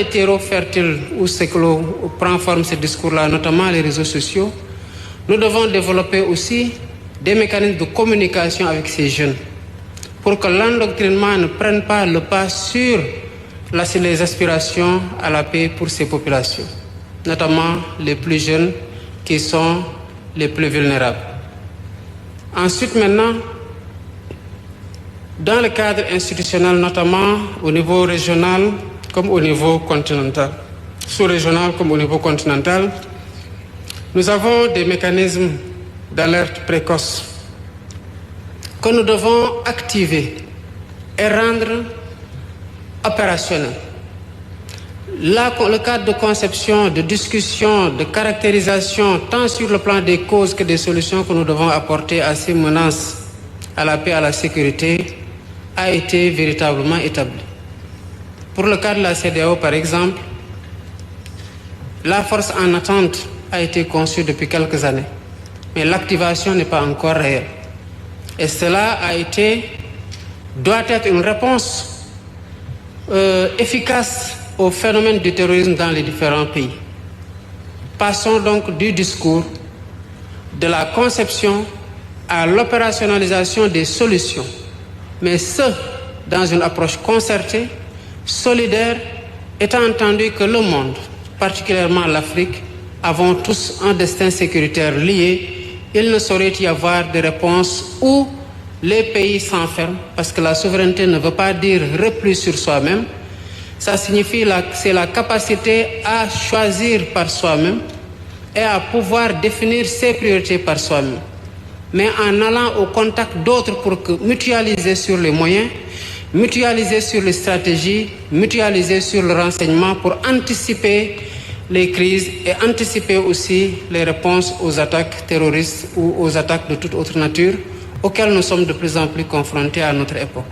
les terreaux fertiles où prend forme ce discours-là, notamment les réseaux sociaux, nous devons développer aussi des mécanismes de communication avec ces jeunes pour que l'endoctrinement ne prenne pas le pas sur les aspirations à la paix pour ces populations, notamment les plus jeunes qui sont les plus vulnérables. Ensuite, maintenant, dans le cadre institutionnel, notamment au niveau régional comme au niveau continental, sous-régional comme au niveau continental, nous avons des mécanismes d'alerte précoce que nous devons activer et rendre opérationnels. Le cadre de conception, de discussion, de caractérisation, tant sur le plan des causes que des solutions que nous devons apporter à ces menaces à la paix et à la sécurité, a été véritablement établi. Pour le cas de la CEDEAO, par exemple, la force en attente a été conçue depuis quelques années, mais l'activation n'est pas encore réelle. Et cela doit être une réponse efficace au phénomène du terrorisme dans les différents pays. Passons donc du discours, de la conception à l'opérationnalisation des solutions, mais ce, dans une approche concertée, solidaire, étant entendu que le monde, particulièrement l'Afrique, avons tous un destin sécuritaire lié. Il ne saurait y avoir de réponse où les pays s'enferment, parce que la souveraineté ne veut pas dire repli sur soi-même. Ça signifie c'est la capacité à choisir par soi-même et à pouvoir définir ses priorités par soi-même, mais en allant au contact d'autres pour mutualiser sur les moyens, mutualiser sur les stratégies, mutualiser sur le renseignement pour anticiper les crises et anticiper aussi les réponses aux attaques terroristes ou aux attaques de toute autre nature auxquelles nous sommes de plus en plus confrontés à notre époque.